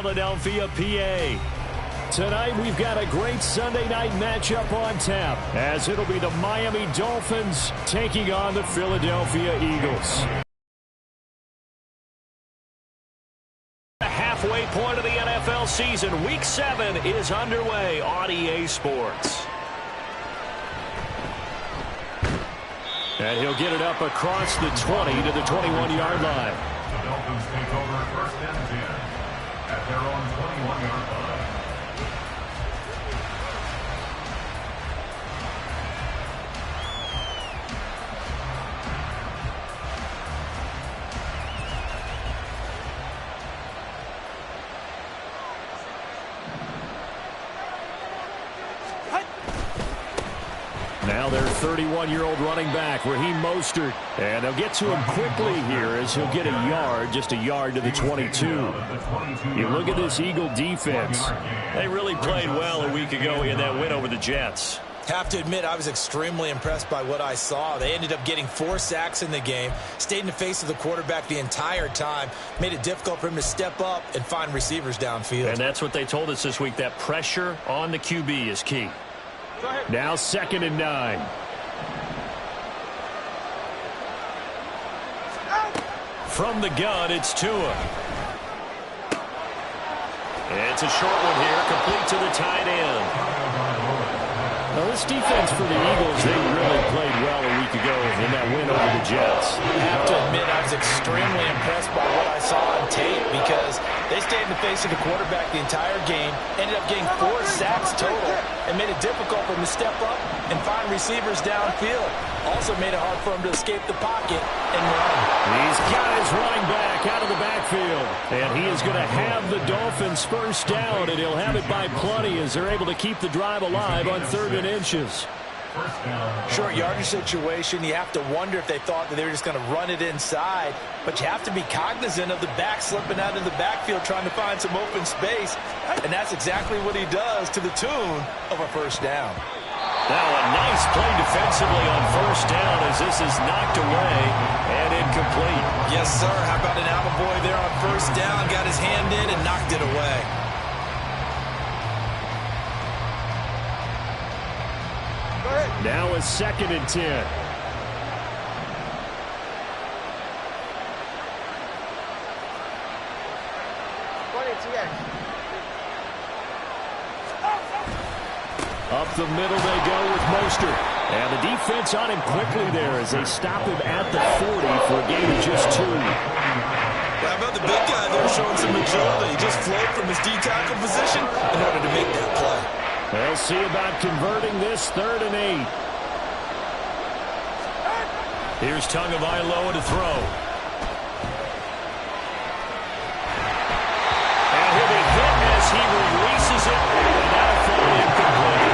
Philadelphia, PA. Tonight, we've got a great Sunday night matchup on tap, as it'll be the Miami Dolphins taking on the Philadelphia Eagles. The halfway point of the NFL season, Week 7 is underway on EA Sports. And he'll get it up across the 20 to the 21-yard line. The Dolphins take over first and 10 at their own 21-yard line. Now their 31-year-old running back, Raheem Mostert. And they'll get to him quickly here as he'll get a yard, just a yard to the 22. You look at this Eagle defense. They really played well a week ago in that win over the Jets. Have to admit, I was extremely impressed by what I saw. They ended up getting 4 sacks in the game, stayed in the face of the quarterback the entire time, made it difficult for him to step up and find receivers downfield. And that's what they told us this week, that pressure on the QB is key. Now 2nd and 9. From the gun, it's Tua. It's a short one here, complete to the tight end. Now this defense for the Eagles, they really played well a week ago in that win over the Jets. I have to admit, I was extremely impressed by what I saw on tape because they stayed in the face of the quarterback the entire game, ended up getting 4 sacks total, and made it difficult for him to step up and find receivers downfield. Also made it hard for him to escape the pocket and run. He's got his running back out of the backfield. And he is going to have the Dolphins first down, and he'll have it by plenty as they're able to keep the drive alive on 3rd and inches. Short yardage situation, you have to wonder if they thought that they were just going to run it inside. But you have to be cognizant of the back slipping out of the backfield trying to find some open space. And that's exactly what he does to the tune of a first down. Now a nice play defensively on first down as this is knocked away and incomplete. Yes, sir. How about an attaboy there on first down? Got his hand in and knocked it away. Now a 2nd and 10. Up the middle they go with Mostert. And the defense on him quickly there as they stop him at the 40 for a gain of just 2. How about the big guy there showing some agility? He just flowed from his D-tackle position in order to make that play. They'll see about converting this 3rd and 8. Here's Tagovailoa to throw. And he'll be hit as he releases it. And that'll fall incomplete.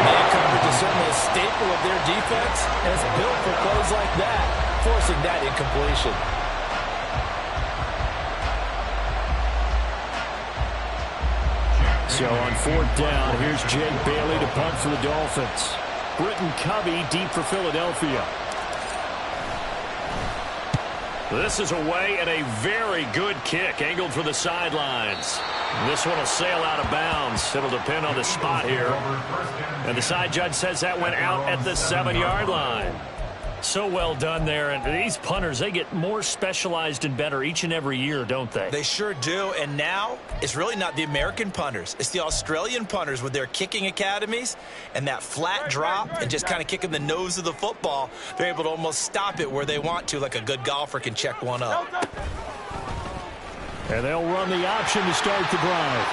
Man coverage is certainly a staple of their defense, and it's built for plays like that, forcing that incompletion. So on 4th down, here's Jake Bailey to punt for the Dolphins. Britton Covey deep for Philadelphia. This is away and a very good kick, angled for the sidelines. This one will sail out of bounds. It'll depend on the spot here. And the side judge says that went out at the 7-yard line. So well done there. And these punters, they get more specialized and better each and every year, don't they? They sure do. And now it's really not the American punters. It's the Australian punters with their kicking academies and that flat drop and just kind of kicking the nose of the football. They're able to almost stop it where they want to, like a good golfer can check one up. And they'll run the option to start the drive.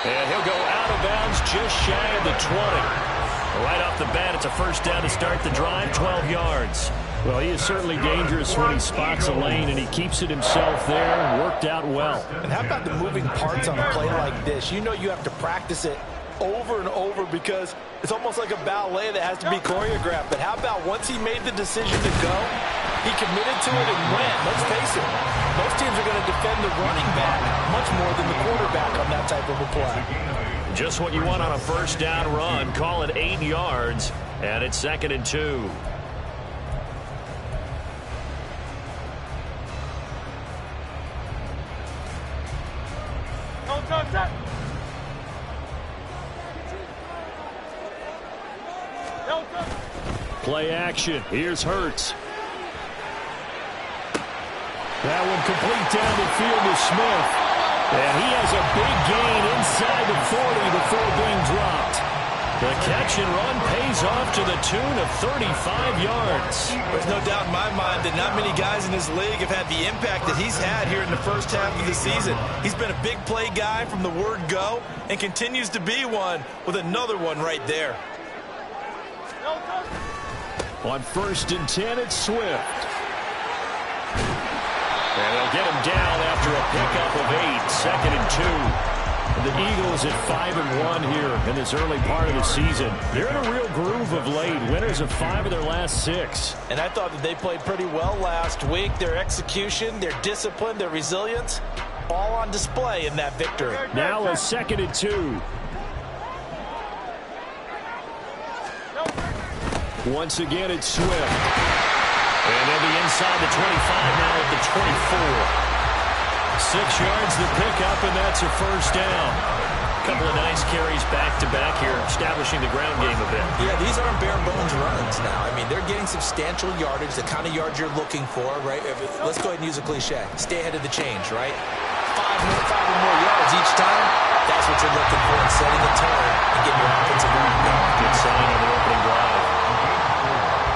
And he'll go out of bounds just shy of the 20. Right off the bat, it's a first down to start the drive, 12 yards. Well, he is certainly dangerous when he spots a lane, and he keeps it himself there and worked out well. And how about the moving parts on a play like this? You know you have to practice it over and over because it's almost like a ballet that has to be choreographed. But how about once he made the decision to go, he committed to it and went. Let's face it, most teams are going to defend the running back much more than the quarterback on that type of a play. Just what you want on a first down run. Call it 8 yards, and it's 2nd and 2. Play action. Here's Hurts. That one complete down the field to Smith. And he has a big gain inside the 40 before being dropped. The catch and run pays off to the tune of 35 yards. There's no doubt in my mind that not many guys in this league have had the impact that he's had here in the first half of the season. He's been a big play guy from the word go and continues to be one with another one right there. On 1st and 10, it's Swift. And they'll get him down after a pickup of 8, 2nd and 2. The Eagles at 5-1 here in this early part of the season. They're in a real groove of late. Winners of 5 of their last 6. And I thought that they played pretty well last week. Their execution, their discipline, their resilience, all on display in that victory. Now a 2nd and 2. Once again, it's Swift. And they'll be inside the 25 now at the 24. 6 yards the pickup, and that's a first down. A couple of nice carries back-to-back here, establishing the ground game a bit. Yeah, these aren't bare-bones runs now. I mean, they're getting substantial yardage, the kind of yards you're looking for, right? Let's go ahead and use a cliche. Stay ahead of the change, right? 5 or more yards each time. That's what you're looking for in setting the tone and getting your offensive line going. Good sign on the opening drive.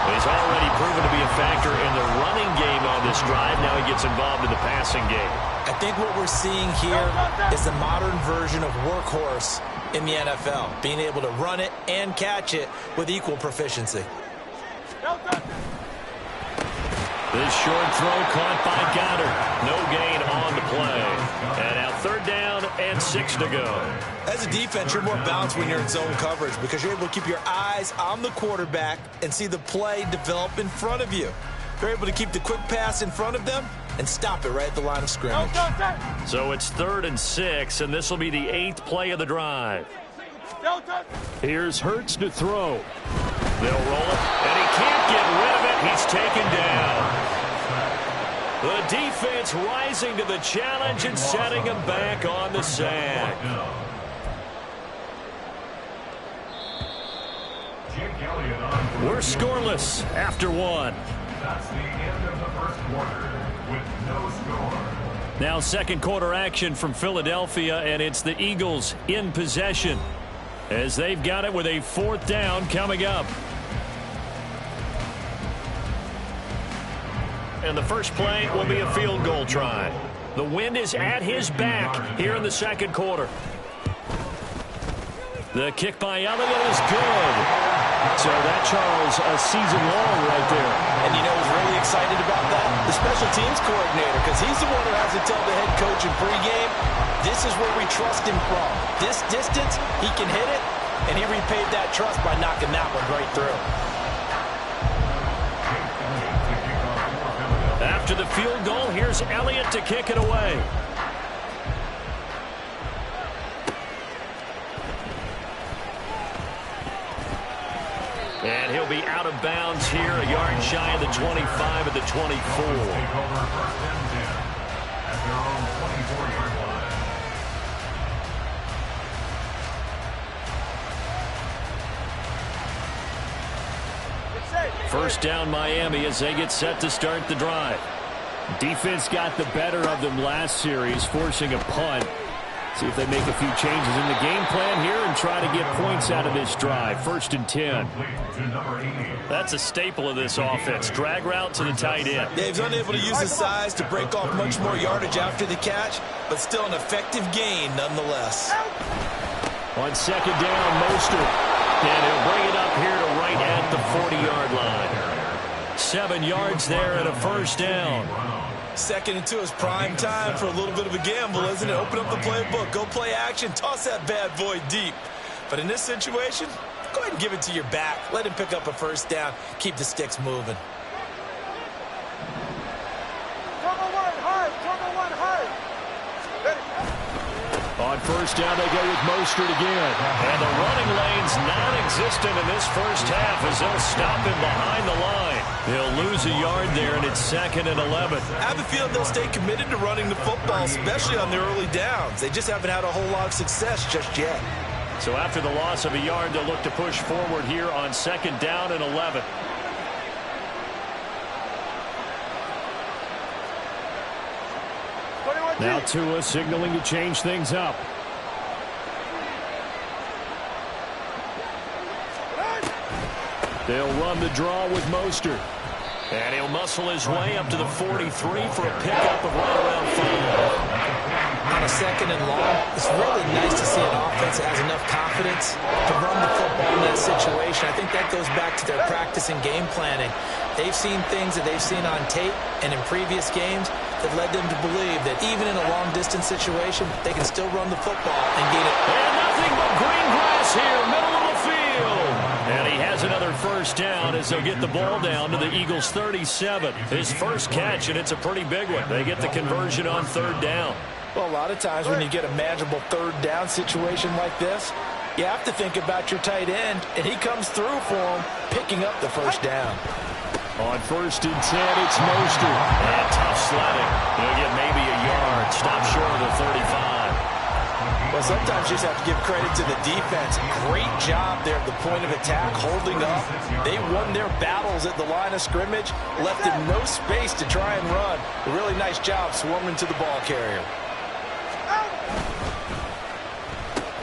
He's already proven to be a factor in the running game on this drive. Now he gets involved in the passing game. I think what we're seeing here is a modern version of workhorse in the NFL, being able to run it and catch it with equal proficiency. This short throw caught by Goddard. No gain on the play. And now 3rd down and 6 to go. As a defense, you're more balanced when you're in zone coverage because you're able to keep your eyes on the quarterback and see the play develop in front of you. You're able to keep the quick pass in front of them and stop it right at the line of scrimmage. So it's 3rd and 6, and this will be the 8th play of the drive. Here's Hurts to throw. They'll roll it, and he can't get rid of it. He's taken down. The defense rising to the challenge and setting him back on the sack. We're scoreless after 1. That's the end of the first quarter with no score. Now 2nd quarter action from Philadelphia, and it's the Eagles in possession as they've got it with a 4th down coming up. And the first play will be a field goal try. The wind is at his back here in the 2nd quarter. The kick by Elliott is good. So that, Charles, a season long right there. And you know who's really excited about that? The special teams coordinator, because he's the one who has to tell the head coach in pregame, this is where we trust him from. This distance, he can hit it, and he repaid that trust by knocking that one right through. After the field goal, here's Elliott to kick it away. And he'll be out of bounds here, a yard shy of the 25 at the 24. Take over 1st and 10 at their own 24-yard line. First down Miami as they get set to start the drive. Defense got the better of them last series, forcing a punt. See if they make a few changes in the game plan here and try to get points out of this drive. 1st and 10. That's a staple of this offense. Drag route to the tight end. Yeah, he's unable to use his size to break off much more yardage after the catch, but still an effective gain nonetheless. On 2nd down, Mostert. And he'll bring it up here to right at the 40-yard line. 7 yards there and a first down. 2nd and 2 is prime time for a little bit of a gamble, isn't it? Open up the playbook, go play action, toss that bad boy deep. But in this situation, go ahead and give it to your back. Let him pick up a first down. Keep the sticks moving. On 1st down, they go with Mostert again. And the running lane's non-existent in this first half as they'll stop him behind the line. He'll lose a yard there, and it's 2nd and 11. I have a feeling they'll stay committed to running the football, especially on their early downs. They just haven't had a whole lot of success just yet. So after the loss of a yard, they'll look to push forward here on 2nd down and 11. Now Tua signaling to change things up. They'll run the draw with Mostert. And he'll muscle his way up to the 43 for a pickup of right around 5. On a 2nd and long, it's really nice to see an offense that has enough confidence to run the football in that situation. I think that goes back to their practice and game planning. They've seen things that they've seen on tape and in previous games that led them to believe that even in a long-distance situation, they can still run the football and gain it. And nothing but green grass here, middle of the field. And he has another first down as they'll get the ball down to the Eagles' 37. His first catch, and it's a pretty big one. They get the conversion on 3rd down. Well, a lot of times when you get a manageable 3rd down situation like this, you have to think about your tight end, and he comes through for him, picking up the first down. On 1st and 10, it's Mostert. And tough sledding. He'll get maybe a yard. Stop short of the 35. Well, sometimes you just have to give credit to the defense. Great job there at the point of attack, holding up. They won their battles at the line of scrimmage, left him no space to try and run. A really nice job swarming to the ball carrier.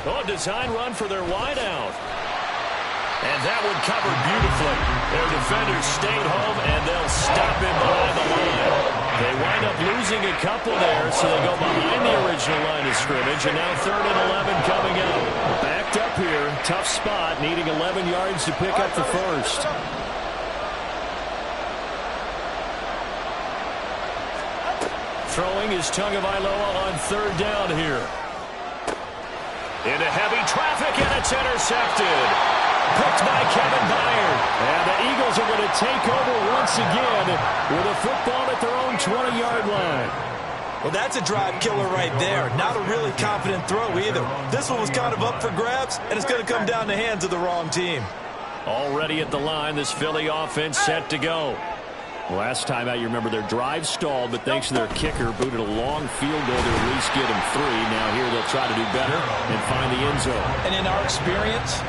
Oh, design run for their wideout. And that one covered beautifully. Their defenders stayed home, and they'll stop him behind the line. They wind up losing a couple there, so they go behind the original line of scrimmage, and now 3rd and 11 coming up. Backed up here, tough spot, needing 11 yards to pick up the first. Throwing is Tagovailoa on 3rd down here. Into heavy traffic, and it's intercepted. Picked by Kevin Byard. And the Eagles are going to take over once again with a football at their own 20-yard line. Well, that's a drive killer right there. Not a really confident throw either. This one was kind of up for grabs, and it's going to come down the hands of the wrong team. Already at the line, this Philly offense set to go. Last time out, you remember their drive stalled, but thanks to their kicker, booted a long field goal to at least get them 3. Now here they'll try to do better and find the end zone. And in our experience,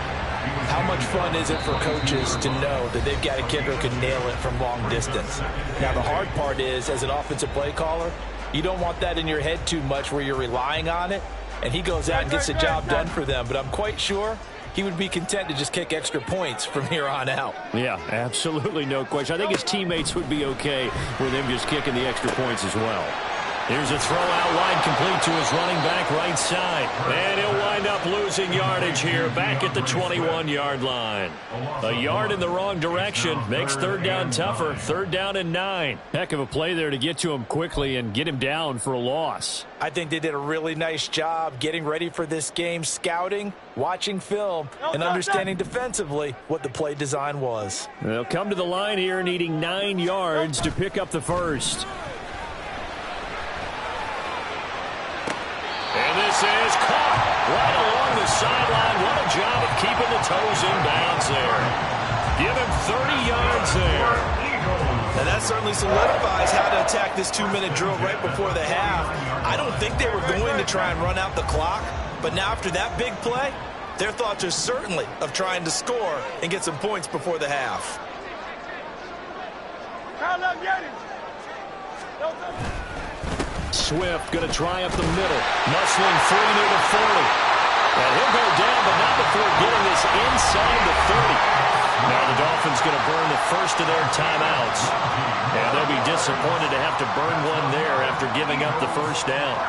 how much fun is it for coaches to know that they've got a kicker who can nail it from long distance? Now, the hard part is, as an offensive play caller, you don't want that in your head too much where you're relying on it, and he goes out and gets the job done for them. But I'm quite sure he would be content to just kick extra points from here on out. Yeah, absolutely no question. I think his teammates would be okay with him just kicking the extra points as well. Here's a throw out wide, complete to his running back right side. And he'll wind up losing yardage here back at the 21-yard line. A yard in the wrong direction makes 3rd down tougher. 3rd down and 9. Heck of a play there to get to him quickly and get him down for a loss. I think they did a really nice job getting ready for this game, scouting, watching film, and understanding defensively what the play design was. They'll come to the line here needing 9 yards to pick up the first. And this is caught right along the sideline. What a job of keeping the toes in bounds there. Give him 30 yards there. And that certainly solidifies how to attack this 2-minute drill right before the half. I don't think they were going to try and run out the clock, but now after that big play, their thoughts are certainly of trying to score and get some points before the half. Swift going to try up the middle. Muscling free near the 40. And he'll go down, but not before getting this inside the 30. Now the Dolphins going to burn the first of their timeouts. And they'll be disappointed to have to burn one there after giving up the first down.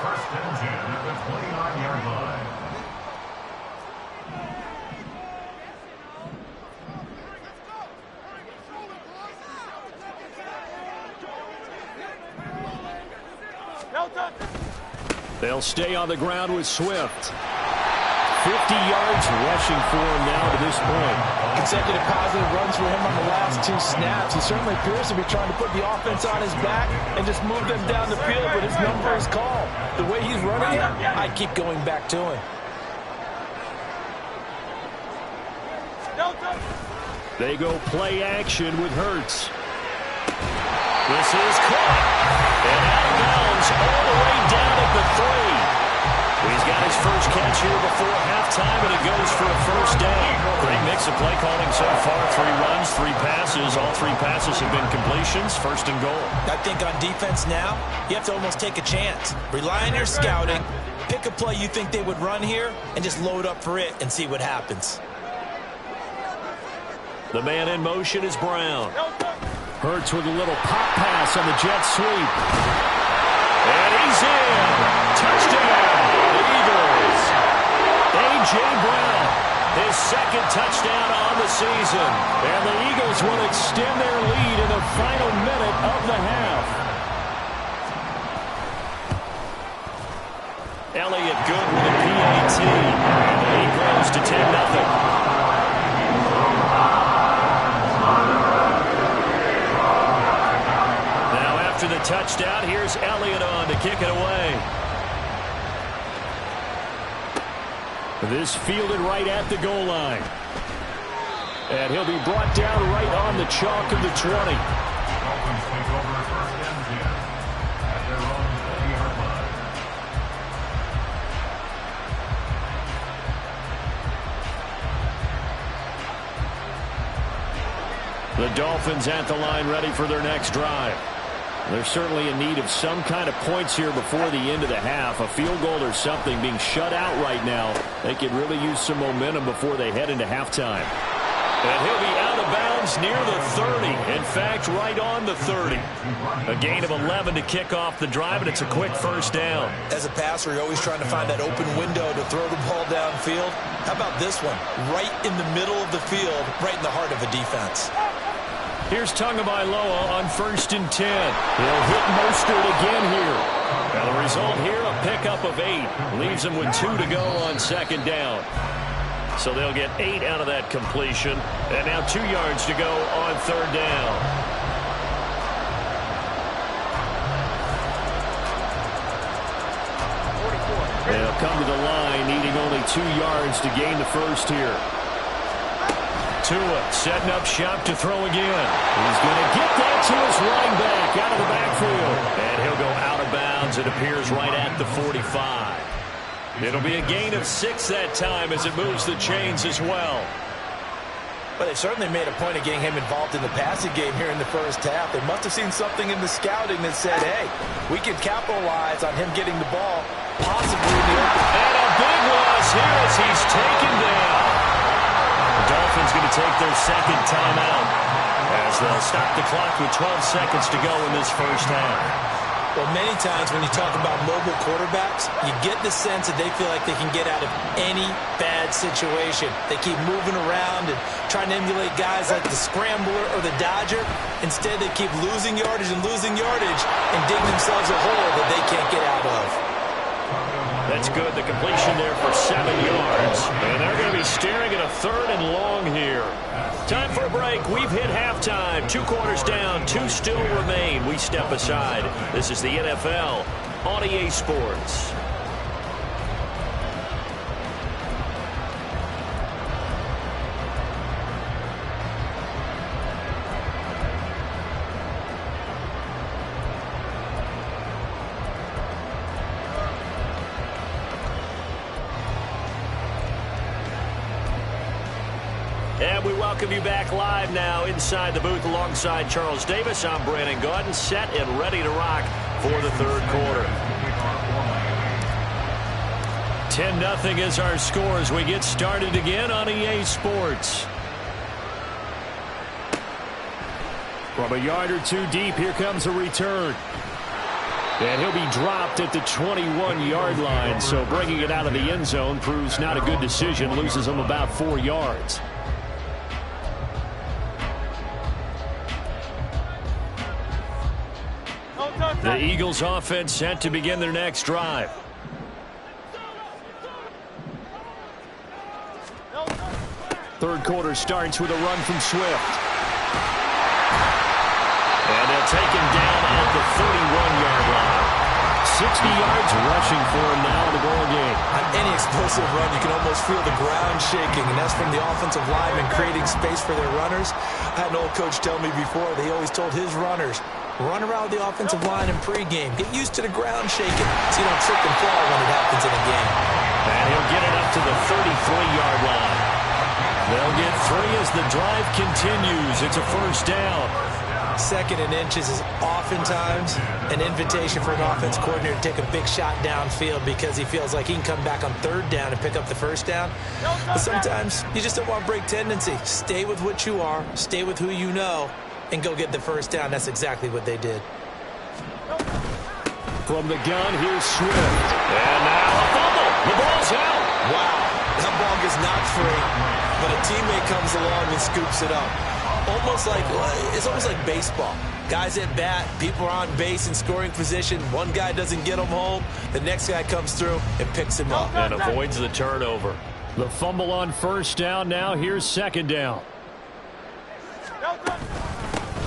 1st and 10 at the 29-yard line. They'll stay on the ground with Swift. 50 yards rushing for him now to this point. Consecutive positive runs for him on the last 2 snaps. He certainly appears to be trying to put the offense on his back and just move them down the field, but his number is called. The way he's running it, I keep going back to him. They go play action with Hurts. This is caught. And out of bounds all the way down at the 3. He's got his first catch here before halftime, and it goes for a first down. Great mix of play calling so far. 3 runs, 3 passes. All 3 passes have been completions. First and goal. I think on defense now, you have to almost take a chance. Rely on your scouting. Pick a play you think they would run here, and just load up for it and see what happens. The man in motion is Brown. Hurts with a little pop pass on the jet sweep. And he's in. Touchdown, Eagles. A.J. Brown, his second touchdown on the season. And the Eagles will extend their lead in the final minute of the half. Elliott good with a PAT. And the lead grows to 10-0. After the touchdown, here's Elliott on to kick it away. This fielded right at the goal line. And he'll be brought down right on the chalk of the 20. Dolphins take over first and 10 at their own 20-yard line. The Dolphins at the line ready for their next drive. They're certainly in need of some kind of points here before the end of the half. A field goal or something. Being shut out right now. They could really use some momentum before they head into halftime. And he'll be out of bounds near the 30. In fact, right on the 30. A gain of 11 to kick off the drive, and it's a quick first down. As a passer, you're always trying to find that open window to throw the ball downfield. How about this one? Right in the middle of the field, right in the heart of a defense. Here's Tagovailoa on 1st and 10. He'll hit Mostert again here. Now the result here, a pickup of 8. Leaves him with 2 to go on 2nd down. So they'll get 8 out of that completion. And now 2 yards to go on 3rd down. They'll come to the line, needing only 2 yards to gain the first here. Tua setting up shop to throw again. He's going to get that to his running back out of the backfield. And he'll go out of bounds. It appears right at the 45. It'll be a gain of 6 that time as it moves the chains as well. But they certainly made a point of getting him involved in the passing game here in the first half. They must have seen something in the scouting that said, hey, we can capitalize on him getting the ball, possibly in the open. And a big loss here as he's taken down. The Dolphins going to take their 2nd timeout as they'll stop the clock with 12 seconds to go in this first half. Well, many times when you talk about mobile quarterbacks, you get the sense that they feel like they can get out of any bad situation. They keep moving around and trying to emulate guys like the Scrambler or the Dodger. Instead, they keep losing yardage and digging themselves a hole that they can't get out of. That's good. The completion there for 7 yards. And they're going to be staring at a 3rd and long here. Time for a break. We've hit halftime. 2 quarters down. 2 still remain. We step aside. This is the NFL on EA Sports. And we welcome you back live now inside the booth alongside Charles Davis. I'm Brandon Gaudin, set and ready to rock for the 3rd quarter. 10-0 is our score as we get started again on EA Sports. From a yard or 2 deep, here comes a return. And he'll be dropped at the 21-yard line, so bringing it out of the end zone proves not a good decision, loses him about 4 yards. The Eagles offense set to begin their next drive. Third quarter starts with a run from Swift. And they'll take him down at the 31-yard line. 60 yards rushing for him now in the ball game. On any explosive run, you can almost feel the ground shaking, and that's from the offensive linemen creating space for their runners. I had an old coach tell me before, they always told his runners, run around the offensive line in pregame. Get used to the ground shaking so you don't trip and fall when it happens in a game. And he'll get it up to the 33-yard line. They'll get 3 as the drive continues. It's a first down. 2nd and inches is oftentimes an invitation for an offense coordinator to take a big shot downfield because he feels like he can come back on 3rd down and pick up the first down. But sometimes you just don't want to break tendency. Stay with what you are, stay with who you know, and go get the first down. That's exactly what they did. From the gun, here's Swift. And now a fumble. The ball's out. Wow, that ball gets knocked free, but a teammate comes along and scoops it up. It's almost like baseball. Guys at bat, people are on base in scoring position. One guy doesn't get him home. The next guy comes through and picks him up. And avoids the turnover. The fumble on first down. Now here's 2nd down.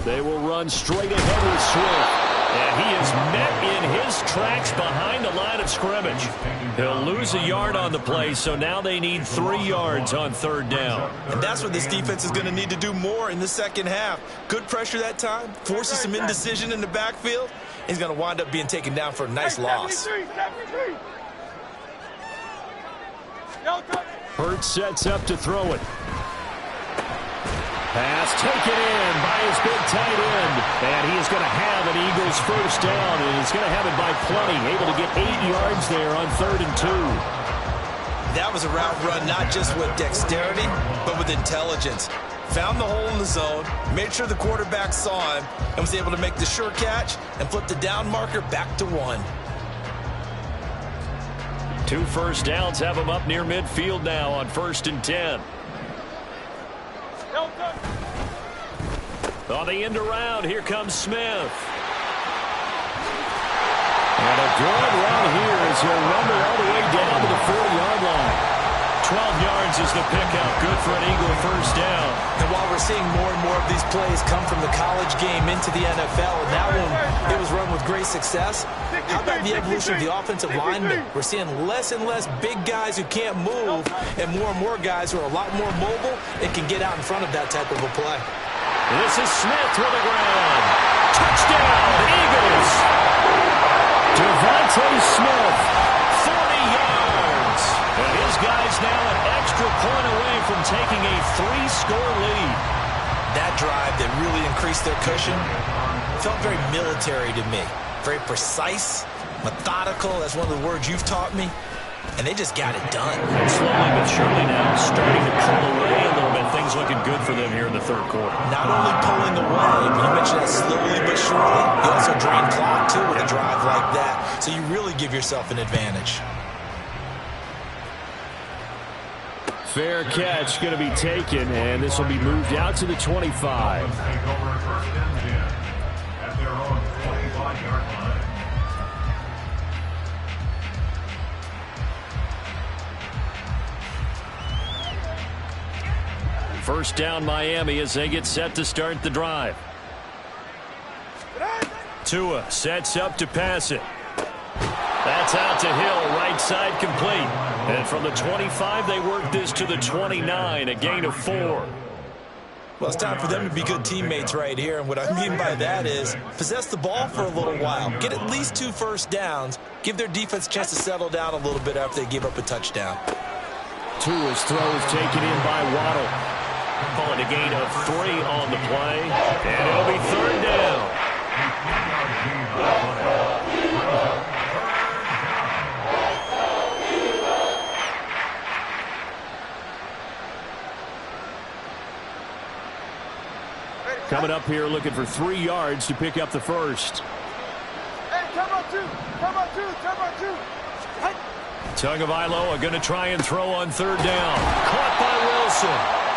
They will run straight ahead with Swift. And he is met in his tracks behind the line of scrimmage. He'll lose a yard on the play, so now they need 3 yards on 3rd down. And that's what this defense is going to need to do more in the second half. Good pressure that time, forces some indecision in the backfield. He's going to wind up being taken down for a nice loss. Hurts sets up to throw it. Pass taken in by his big tight end. And he is going to have an Eagles first down. And he's going to have it by plenty. Able to get 8 yards there on 3rd and 2. That was a route run not just with dexterity, but with intelligence. Found the hole in the zone, made sure the quarterback saw him, and was able to make the sure catch and flip the down marker back to 1. 2 first downs have him up near midfield now on 1st and 10. On the end around, here comes Smith. And a good run here as he'll rumble all the way down to the 40-yard line. 12 yards is the pickup. Good for an Eagle first down. And while we're seeing more and more of these plays come from the college game into the NFL, and that one, it was run with great success, how about the evolution of the offensive lineman? We're seeing less and less big guys who can't move and more guys who are a lot more mobile and can get out in front of that type of a play. This is Smith with the ground. Touchdown, Eagles. Devontae Smith, 40 yards. And his guys now an extra point away from taking a 3-score lead. That drive that really increased their cushion felt very military to me. Very precise, methodical. That's one of the words you've taught me. And they just got it done. Slowly but surely now starting to pull away a little bit. Things looking good for them here in the 3rd quarter. Not only pulling away, but you mentioned that slowly but surely. You also drain clock, too, with a drive like that. So you really give yourself an advantage. Fair catch going to be taken, and this will be moved out to the 25. Take over 1st and 10 at their own 25-yard line. First down Miami as they get set to start the drive. Tua sets up to pass it. That's out to Hill, right side complete. And from the 25, they work this to the 29, a gain of 4. Well, it's time for them to be good teammates right here. And what I mean by that is possess the ball for a little while. Get at least 2 first downs. Give their defense a chance to settle down a little bit after they give up a touchdown. Tua's throw is taken in by Waddle. Call it a gain of 3 on the play. And it'll be 3rd down. Coming up here looking for 3 yards to pick up the first. Hey, come on, 2. Hey. Tagovailoa going to try and throw on 3rd down. Caught by Wilson.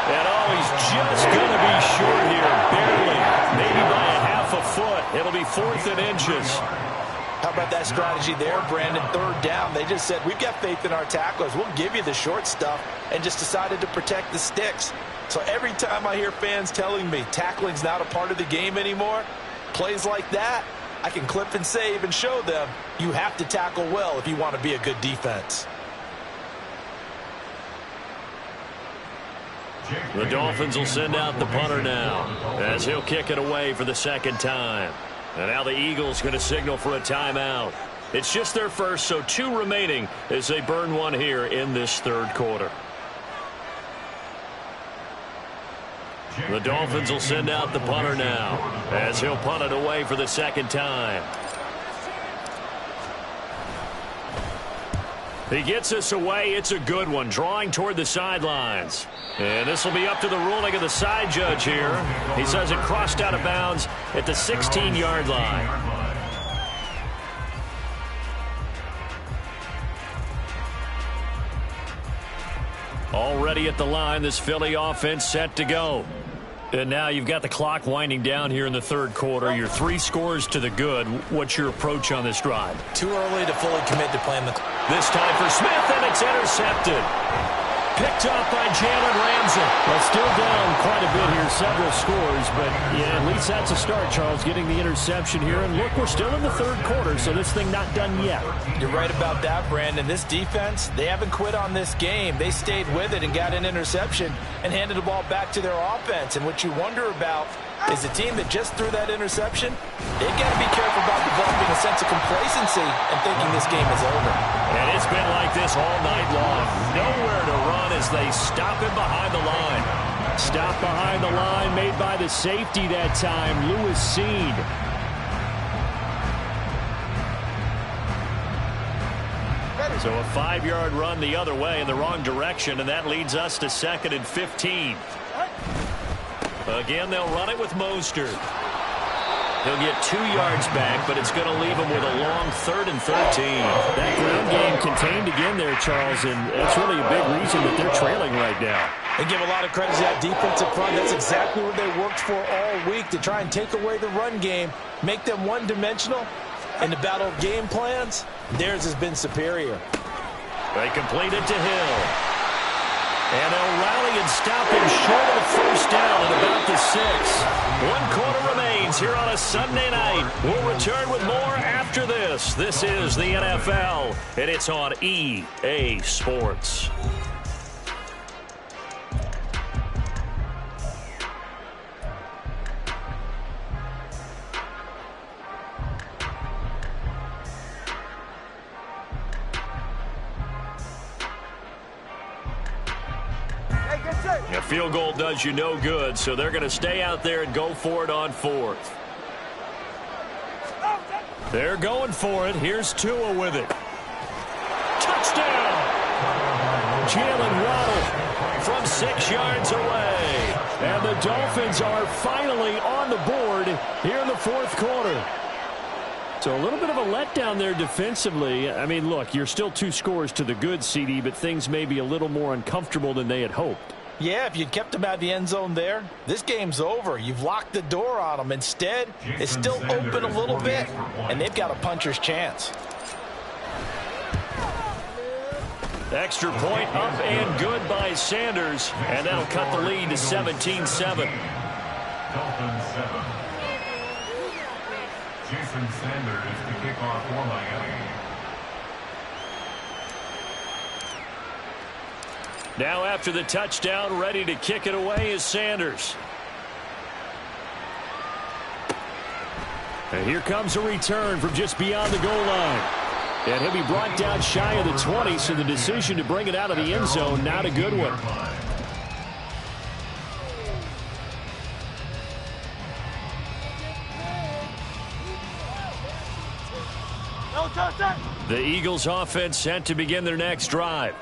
And he's just going to be short here, barely. Maybe by a half a foot. It'll be 4th and inches. How about that strategy there, Brandon? 3rd down. They just said, we've got faith in our tacklers. We'll give you the short stuff, and just decided to protect the sticks. So every time I hear fans telling me tackling's not a part of the game anymore, plays like that, I can clip and save and show them you have to tackle well if you want to be a good defense. The Dolphins will send out the punter now as he'll kick it away for the second time. And now the Eagles going to signal for a timeout. It's just their first, so 2 remaining as they burn one here in this third quarter. The Dolphins will send out the punter now as he'll punt it away for the second time. He gets us away. It's a good one, drawing toward the sidelines. And this will be up to the ruling of the side judge here. He says it crossed out of bounds at the 16-yard line. Already at the line, this Philly offense set to go. And now you've got the clock winding down here in the third quarter. You're 3 scores to the good. What's your approach on this drive? Too early to fully commit to playing the... This time for Smith, and it's intercepted. Picked up by Jalen Ramsey. Well, still down quite a bit here, several scores, but yeah, at least that's a start, Charles, getting the interception here. And look, we're still in the third quarter, so this thing not done yet. You're right about that, Brandon. This defense, they haven't quit on this game. They stayed with it and got an interception and handed the ball back to their offense. And what you wonder about is the team that just threw that interception, they've got to be careful about developing a sense of complacency and thinking this game is over. And it's been like this all night long. Nowhere to run as they stop him behind the line. Stop behind the line made by the safety that time, Lewis Seed. So a 5-yard run the other way in the wrong direction, and that leads us to 2nd and 15. Again, they'll run it with Mostert. He'll get 2 yards back, but it's going to leave him with a long 3rd and 13. That ground game contained again there, Charles, and that's really a big reason that they're trailing right now. They give a lot of credit to that defensive front. That's exactly what they worked for all week, to try and take away the run game, make them one-dimensional. In the battle of game plans, theirs has been superior. They complete it to Hill. And they'll rally and stop him short of the first down at about the 6. 1 quarter remains here on a Sunday night. We'll return with more after this. This is the NFL, and it's on EA Sports. A field goal does you no good, so they're going to stay out there and go for it on 4th. They're going for it. Here's Tua with it. Touchdown! Jalen Waddle from 6 yards away. And the Dolphins are finally on the board here in the fourth quarter. So a little bit of a letdown there defensively. I mean, look, you're still 2 scores to the good, CD, but things may be a little more uncomfortable than they had hoped. Yeah, if you'd kept them out of the end zone there, this game's over. You've locked the door on them. Instead, it's still open a little bit, and they've got a puncher's chance. Extra point up and good by Sanders, and that'll cut the lead to 17-7. Dolphins 7. Jason Sanders to kick off for Miami. Now after the touchdown, ready to kick it away is Sanders. And here comes a return from just beyond the goal line. And he'll be brought down shy of the 20, so the decision to bring it out of the end zone, not a good one. The Eagles offense set to begin their next drive.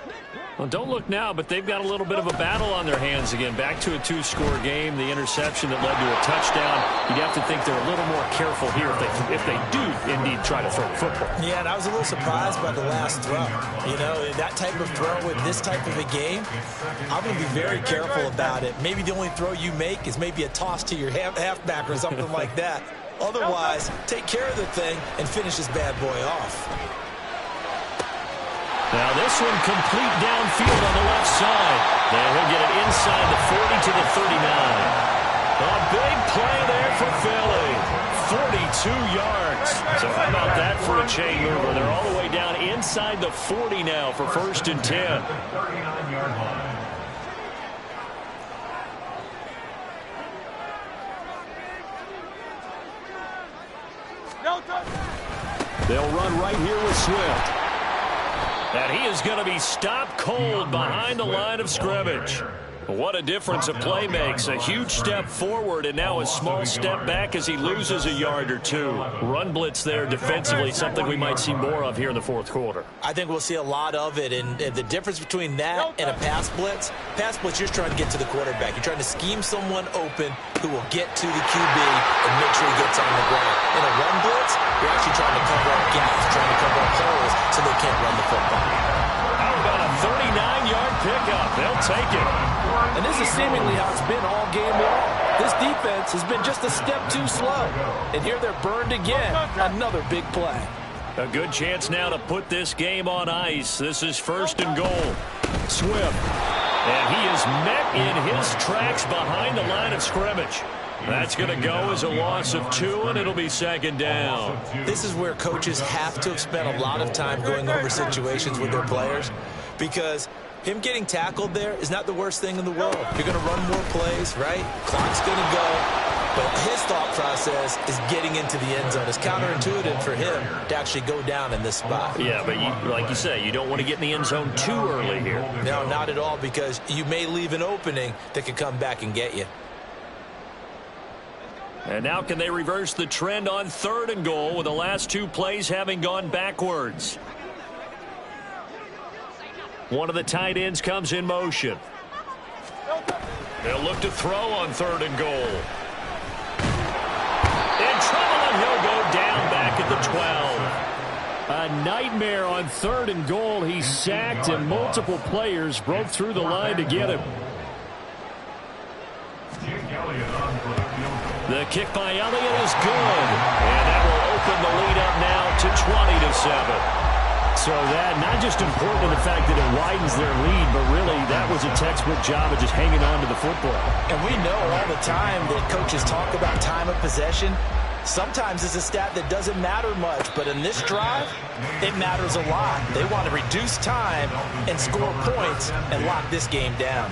Well, don't look now, but they've got a little bit of a battle on their hands again. Back to a 2-score game. The interception that led to a touchdown. You'd have to think they're a little more careful here if they do indeed try to throw the football. Yeah, and I was a little surprised by the last throw. You know, that type of throw with this type of a game, I'm going to be very careful about it. Maybe the only throw you make is maybe a toss to your halfback or something like that. Otherwise, take care of the thing and finish this bad boy off. Now this one complete downfield on the left side. Now he'll get it inside the 40 to the 39. A big play there for Philly. 42 yards. So how about that for a chain mover? They're all the way down inside the 40 now for 1st and 10. 39-yard line. They'll run right here with Swift. And he is going to be stopped cold behind the line of scrimmage. What a difference a play makes. A huge step forward and now a small step back as he loses a yard or two. Run blitz there defensively, something we might see more of here in the 4th quarter. I think we'll see a lot of it, and the difference between that and a pass blitz, you're just trying to get to the quarterback. You're trying to scheme someone open who will get to the QB and make sure he gets on the ground. In a run blitz, you're actually trying to cover up gaps, trying to cover up holes so they can't run the football. How about a 39-yard pickup? They'll take it. And this is seemingly how it's been all game long. This defense has been just a step too slow. And here they're burned again. Another big play. A good chance now to put this game on ice. This is 1st and goal. Swift. And he is met in his tracks behind the line of scrimmage. That's going to go as a loss of 2, and it'll be 2nd down. This is where coaches have to have spent a lot of time going over situations with their players, because him getting tackled there is not the worst thing in the world. You're going to run more plays, right? Clock's going to go. But his thought process is getting into the end zone. It's counterintuitive for him to actually go down in this spot. Yeah, but like you say, you don't want to get in the end zone too early here. No, not at all, because you may leave an opening that could come back and get you. And now can they reverse the trend on 3rd and goal with the last 2 plays having gone backwards? One of the tight ends comes in motion. They'll look to throw on 3rd and goal. In trouble, and he'll go down back at the 12. A nightmare on 3rd and goal. He's sacked, and multiple players broke through the line to get him. The kick by Elliott is good. And that will open the lead up now to 20-7. So that not just important in the fact that it widens their lead, but really that was a textbook job of just hanging on to the football. And we know all the time that coaches talk about time of possession. Sometimes it's a stat that doesn't matter much, but in this drive, it matters a lot. They want to reduce time and score points and lock this game down.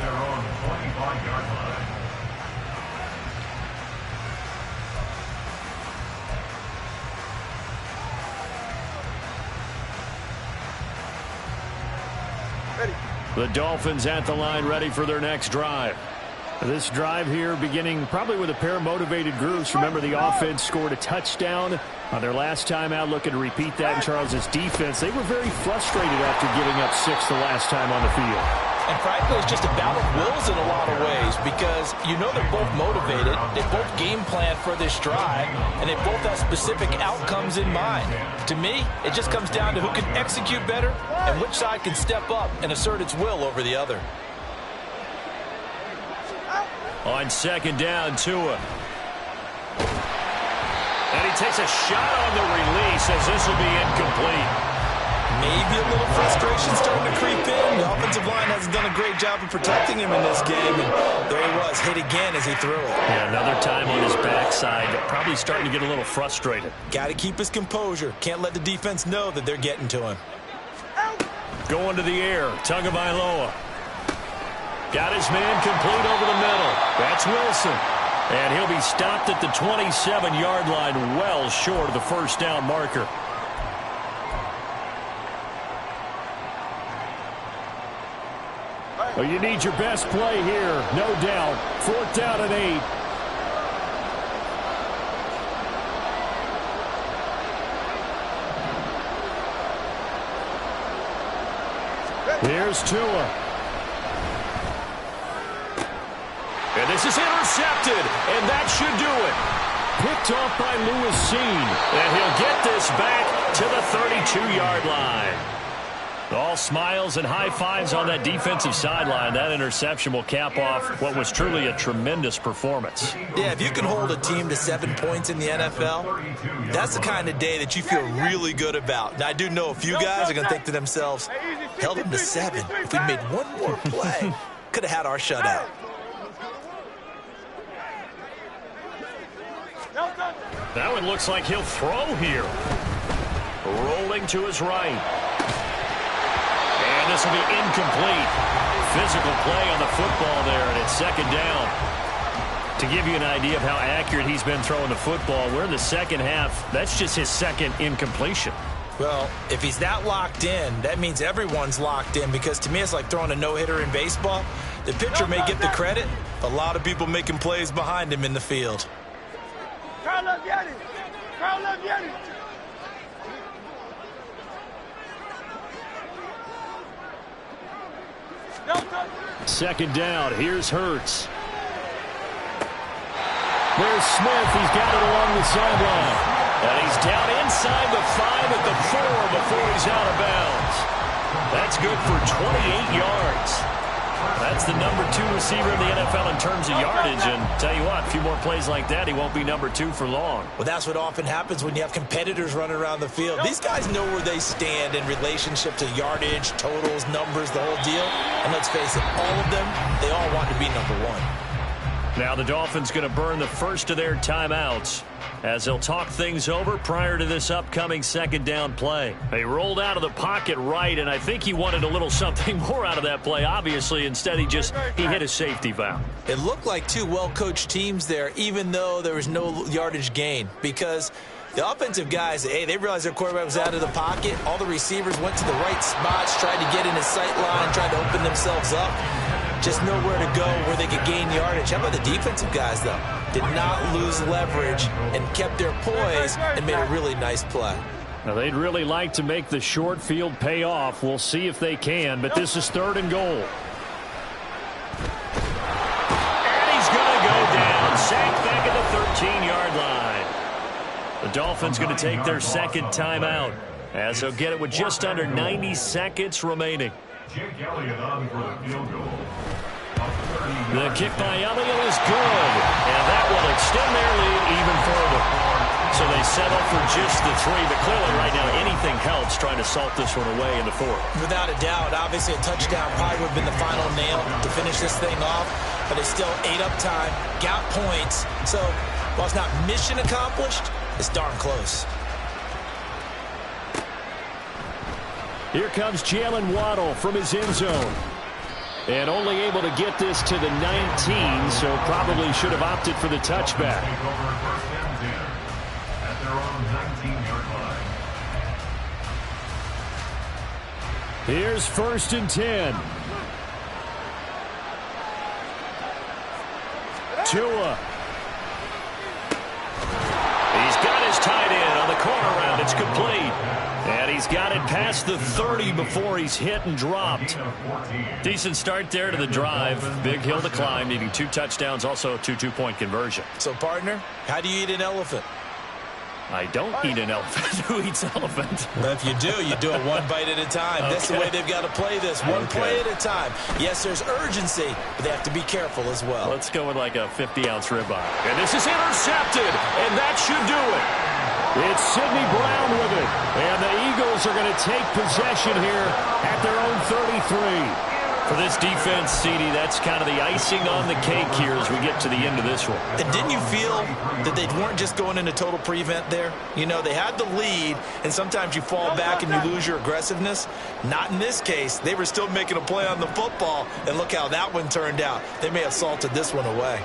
The Dolphins at the line, ready for their next drive. This drive here beginning probably with a pair of motivated groups. Remember, the offense scored a touchdown on their last time out, looking to repeat that in Charles's defense. They were very frustrated after giving up 6 the last time on the field. And frankly, it's just a battle of wills in a lot of ways, because you know they're both motivated, they both game plan for this drive, and they both have specific outcomes in mind. To me, it just comes down to who can execute better and which side can step up and assert its will over the other. On 2nd down, Tua. And he takes a shot on the release as this will be incomplete. Maybe a little frustration starting to creep in. The offensive line hasn't done a great job of protecting him in this game, and there he was, hit again as he threw it. Yeah, another time on his backside, probably starting to get a little frustrated. Got to keep his composure. Can't let the defense know that they're getting to him. Going to the air, Tagovailoa. Got his man complete over the middle. That's Wilson. And he'll be stopped at the 27-yard line, well short of the 1st down marker. Well, you need your best play here, no doubt. 4th down and 8. Here's Tua. And this is intercepted, and that should do it. Picked off by Lewis Seen. And he'll get this back to the 32-yard line. All smiles and high fives on that defensive sideline. That interception will cap off what was truly a tremendous performance. Yeah, if you can hold a team to 7 points in the NFL, that's the kind of day that you feel really good about. Now, I do know a few guys are going to think to themselves, held them to 7. If we made one more play, could have had our shutout. That one looks like he'll throw here. Rolling to his right. And this will be incomplete. Physical play on the football there, and it's second down. To give you an idea of how accurate he's been throwing the football, we're in the second half. That's just his second incompletion. Well, if he's that locked in, that means everyone's locked in, because to me it's like throwing a no-hitter in baseball. The pitcher may get the credit, but a lot of people making plays behind him in the field. Second down. Here's Hurts. There's Smith. He's got it along the sideline. And he's down inside the 5 at the 4 before he's out of bounds. That's good for 28 yards. That's the number 2 receiver in the NFL in terms of yardage. And tell you what, a few more plays like that, he won't be number 2 for long. Well, that's what often happens when you have competitors running around the field. These guys know where they stand in relationship to yardage, totals, numbers, the whole deal. And let's face it, all of them, they all want to be number 1. Now the Dolphins going to burn the first of their timeouts as they'll talk things over prior to this upcoming second down play. They rolled out of the pocket right, and I think he wanted a little something more out of that play, obviously. Instead, he hit a safety valve. It looked like 2 well-coached teams there, even though there was no yardage gain, because the offensive guys, hey, they realized their quarterback was out of the pocket. All the receivers went to the right spots, tried to get in his sight line, tried to open themselves up. Just nowhere to go where they could gain yardage. How about the defensive guys, though? Did not lose leverage and kept their poise and made a really nice play. Now, they'd really like to make the short field pay off. We'll see if they can, but this is 3rd and goal. And he's going to go down. Sacked back at the 13-yard line. The Dolphins going to take their second timeout as they'll get it with just under 90 seconds remaining. Jake Elliott on for the field goal. The kick by Elliott is good, and that will extend their lead even further. So they settle for just the 3, but clearly right now anything helps trying to salt this one away in the 4th. Without a doubt, obviously a touchdown probably would have been the final nail to finish this thing off, but it's still ate up time, got points. So while it's not mission accomplished, it's darn close. Here comes Jalen Waddle from his end zone. And only able to get this to the 19, so probably should have opted for the touchback. Take over 1st and 10 at their own 19-yard line. Here's 1st and 10. Tua. He's got his tight end on the corner route. It's complete. And he's got it past the 30 before he's hit and dropped. Decent start there to the drive. Big hill to climb, needing 2 touchdowns, also a 2-2-point conversion. So, partner, how do you eat an elephant? I don't eat an elephant. Who eats elephant? Well, if you do it 1 bite at a time. Okay. That's the way they've got to play this. One play at a time. Yes, there's urgency, but they have to be careful as well. Let's go with like a 50-ounce ribeye. And this is intercepted, and that should do it. It's Sidney Brown with it. And the Eagles are going to take possession here at their own 33. For this defense, CD, that's kind of the icing on the cake here as we get to the end of this one. And didn't you feel that they weren't just going into total prevent there? You know, they had the lead, and sometimes you fall back and you lose your aggressiveness. Not in this case. They were still making a play on the football, and look how that one turned out. They may have salted this one away.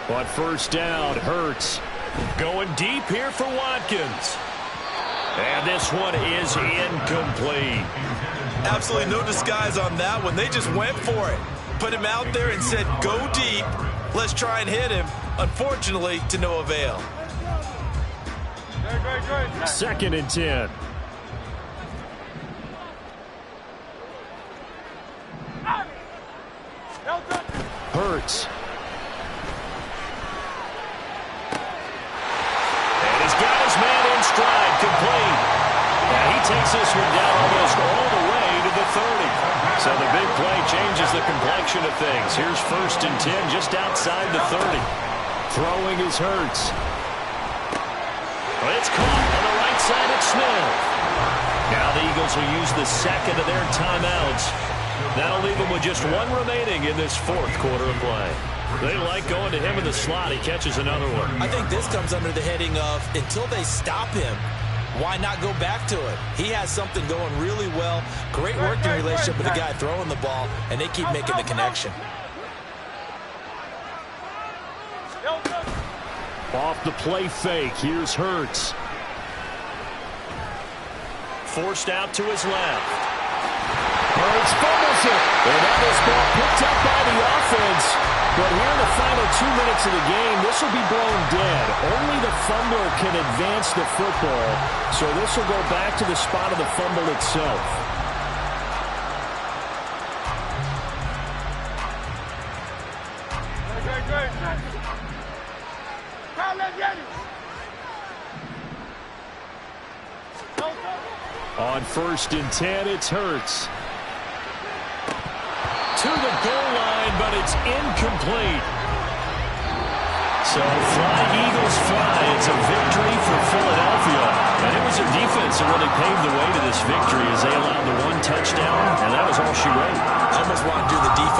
On 1st down, Hurts. Going deep here for Watkins. And this one is incomplete. Absolutely no disguise on that one. They just went for it. Put him out there and said, go deep. Let's try and hit him. Unfortunately, to no avail. 2nd and 10. Hurts. And he's got his man in stride, complete. And he takes this one down almost all the way to the 30. So the big play changes the complexion of things. Here's 1st and 10 just outside the 30. Throwing is Hurts. It's caught on the right side of Smith. Now the Eagles will use the second of their timeouts. That'll leave them with just 1 remaining in this 4th quarter of play. They like going to him in the slot. He catches another one. I think this comes under the heading of until they stop him, why not go back to it? He has something going really well. Great working relationship with the guy throwing the ball, and they keep making the connection. Off the play fake. Here's Hurts. Forced out to his left. Hurts fumbles it. And that is ball picked up by the offense. But here in the final 2 minutes of the game, this will be blown dead. Only the fumbler can advance the football. So this will go back to the spot of the fumble itself. On 1st and 10, it's Hurts. To the goal line, but it's incomplete. So flying Eagles fly. It's a victory for Philadelphia. And it was their defense that really paved the way to this victory as they allowed the 1 touchdown, and that was all she wrote. I almost want to do the defense